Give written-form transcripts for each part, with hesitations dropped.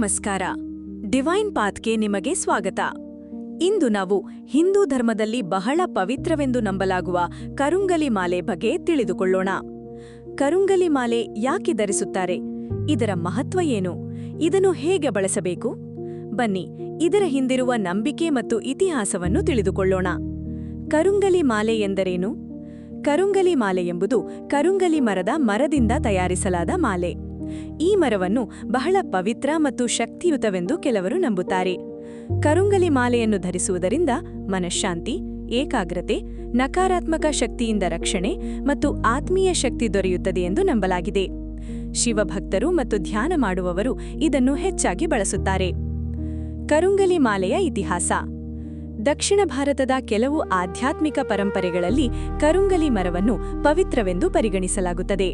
ನಮಸ್ಕಾರ. ಡಿವೈನ್ ಪಾತ್ಗೆ ನಿಮಗೆ ಸ್ವಾಗತ. ಇಂದು ನಾವು ಹಿಂದೂ ಧರ್ಮದಲ್ಲಿ ಬಹಳ ಪವಿತ್ರವೆಂದು ನಂಬಲಾಗುವ ಕರುಂಗಲಿ ಮಾಲೆ ಬಗ್ಗೆ ತಿಳಿದುಕೊಳ್ಳೋಣ. ಕರುಂಗಲಿ ಮಾಲೆ ಯಾಕೆ ಧರಿಸುತ್ತಾರೆ? ಇದರ ಮಹತ್ವ ಏನು? ಇದನ್ನು ಹೇಗೆ ಬಳಸಬೇಕು? ಬನ್ನಿ, ಇದರ ಹಿಂದಿರುವ ನಂಬಿಕೆ ಮತ್ತು ಇತಿಹಾಸವನ್ನು ತಿಳಿದುಕೊಳ್ಳೋಣ. ಕರುಂಗಲಿ ಮಾಲೆ ಎಂದರೇನು? ಕರುಂಗಲಿ ಮಾಲೆ ಎಂಬುದು ಕರುಂಗಲಿ ಮರದಿಂದ ತಯಾರಿಸಲಾದ ಮಾಲೆ. ಈ ಮರವನ್ನು ಬಹಳ ಪವಿತ್ರ ಮತ್ತು ಶಕ್ತಿಯುತವೆಂದು ಕೆಲವರು ನಂಬುತ್ತಾರೆ. ಕರುಂಗಲಿ ಮಾಲೆಯನ್ನು ಧರಿಸುವುದರಿಂದ ಮನಃಶಾಂತಿ, ಏಕಾಗ್ರತೆ, ನಕಾರಾತ್ಮಕ ಶಕ್ತಿಯಿಂದ ರಕ್ಷಣೆ ಮತ್ತು ಆತ್ಮೀಯ ಶಕ್ತಿ ದೊರೆಯುತ್ತದೆ ಎಂದು ನಂಬಲಾಗಿದೆ. ಶಿವಭಕ್ತರು ಮತ್ತು ಧ್ಯಾನ ಮಾಡುವವರು ಇದನ್ನು ಹೆಚ್ಚಾಗಿ ಬಳಸುತ್ತಾರೆ. ಕರುಂಗಲಿ ಮಾಲೆಯ ಇತಿಹಾಸ. ದಕ್ಷಿಣ ಭಾರತದ ಕೆಲವು ಆಧ್ಯಾತ್ಮಿಕ ಪರಂಪರೆಗಳಲ್ಲಿ ಕರುಂಗಲಿ ಮರವನ್ನು ಪವಿತ್ರವೆಂದು ಪರಿಗಣಿಸಲಾಗುತ್ತದೆ.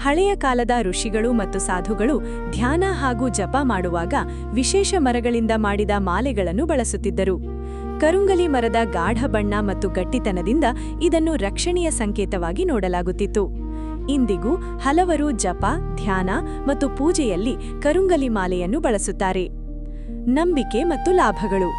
ಹಳೆಯ ಕಾಲದ ಋಷಿಗಳು ಮತ್ತು ಸಾಧುಗಳು ಧ್ಯಾನ ಹಾಗೂ ಜಪ ಮಾಡುವಾಗ ವಿಶೇಷ ಮರಗಳಿಂದ ಮಾಡಿದ ಮಾಲೆಗಳನ್ನು ಬಳಸುತ್ತಿದ್ದರು. ಕರುಂಗಲಿ ಮರದ ಗಾಢ ಬಣ್ಣ ಮತ್ತು ಗಟ್ಟಿತನದಿಂದ ಇದನ್ನು ರಕ್ಷಣೆಯ ಸಂಕೇತವಾಗಿ ನೋಡಲಾಗುತ್ತಿತ್ತು. ಇಂದಿಗೂ ಹಲವರು ಜಪ, ಧ್ಯಾನ ಮತ್ತು ಪೂಜೆಯಲ್ಲಿ ಕರುಂಗಲಿ ಮಾಲೆಯನ್ನು ಬಳಸುತ್ತಾರೆ. ನಂಬಿಕೆ ಮತ್ತು ಲಾಭಗಳು.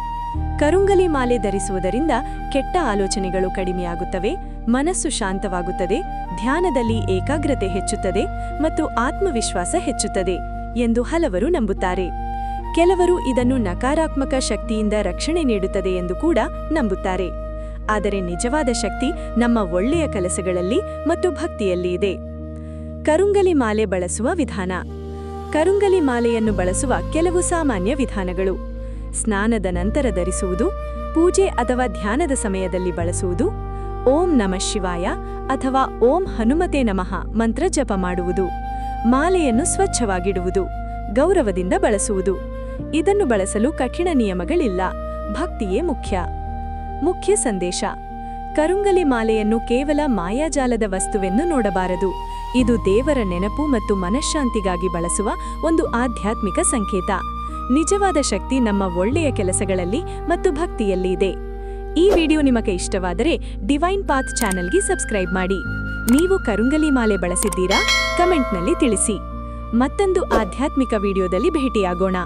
ಕರುಂಗಲಿ ಮಾಲೆ ಧರಿಸುವುದರಿಂದ ಕೆಟ್ಟ ಆಲೋಚನೆಗಳು ಕಡಿಮೆಯಾಗುತ್ತವೆ, ಮನಸ್ಸು ಶಾಂತವಾಗುತ್ತದೆ, ಧ್ಯಾನದಲ್ಲಿ ಏಕಾಗ್ರತೆ ಹೆಚ್ಚುತ್ತದೆ ಮತ್ತು ಆತ್ಮವಿಶ್ವಾಸ ಹೆಚ್ಚುತ್ತದೆ ಎಂದು ಹಲವರು ನಂಬುತ್ತಾರೆ. ಕೆಲವರು ಇದನ್ನು ನಕಾರಾತ್ಮಕ ಶಕ್ತಿಯಿಂದ ರಕ್ಷಣೆ ನೀಡುತ್ತದೆ ಎಂದು ಕೂಡ ನಂಬುತ್ತಾರೆ. ಆದರೆ ನಿಜವಾದ ಶಕ್ತಿ ನಮ್ಮ ಒಳ್ಳೆಯ ಕೆಲಸಗಳಲ್ಲಿ ಮತ್ತು ಭಕ್ತಿಯಲ್ಲಿ ಇದೆ. ಕರುಂಗಲಿ ಮಾಲೆ ಬಳಸುವ ವಿಧಾನ. ಕರುಂಗಲಿ ಮಾಲೆಯನ್ನು ಬಳಸುವ ಕೆಲವು ಸಾಮಾನ್ಯ ವಿಧಾನಗಳು: ಸ್ನಾನದ ನಂತರ ಧರಿಸುವುದು, ಪೂಜೆ ಅಥವಾ ಧ್ಯಾನದ ಸಮಯದಲ್ಲಿ ಬಳಸುವುದು, ಓಂ ನಮಃ ಶಿವಾಯ ಅಥವಾ ಓಂ ಹನುಮತೆ ನಮಃ ಮಂತ್ರ ಜಪ ಮಾಡುವುದು, ಮಾಲೆಯನ್ನು ಸ್ವಚ್ಛವಾಗಿಡುವುದು, ಗೌರವದಿಂದ ಬಳಸುವುದು. ಇದನ್ನು ಬಳಸಲು ಕಠಿಣ ನಿಯಮಗಳಿಲ್ಲ, ಭಕ್ತಿಯೇ ಮುಖ್ಯ. ಮುಖ್ಯ ಸಂದೇಶ: ಕರುಂಗಲಿ ಮಾಲೆಯನ್ನು ಕೇವಲ ಮಾಯಾಜಾಲದ ವಸ್ತುವೆಂದು ನೋಡಬಾರದು. ಇದು ದೇವರ ನೆನಪು ಮತ್ತು ಮನಃಶಾಂತಿಗಾಗಿ ಬಳಸುವ ಒಂದು ಆಧ್ಯಾತ್ಮಿಕ ಸಂಕೇತ. ನಿಜವಾದ ಶಕ್ತಿ ನಮ್ಮ ಒಳ್ಳೆಯ ಕೆಲಸಗಳಲ್ಲಿ ಮತ್ತು ಭಕ್ತಿಯಲ್ಲಿ ಇದೆ. ಈ ವಿಡಿಯೋ ನಿಮಗೆ ಇಷ್ಟವಾದರೆ ಡಿವೈನ್ ಪಾತ್ ಚಾನೆಲ್ಗೆ ಸಬ್ಸ್ಕ್ರೈಬ್ ಮಾಡಿ. ನೀವು ಕರುಂಗಲಿ ಮಾಲೆ ಬಳಸಿದ್ದೀರಾ? ಕಮೆಂಟ್ನಲ್ಲಿ ತಿಳಿಸಿ. ಮತ್ತೊಂದು ಆಧ್ಯಾತ್ಮಿಕ ವಿಡಿಯೋದಲ್ಲಿ ಭೇಟಿಯಾಗೋಣ.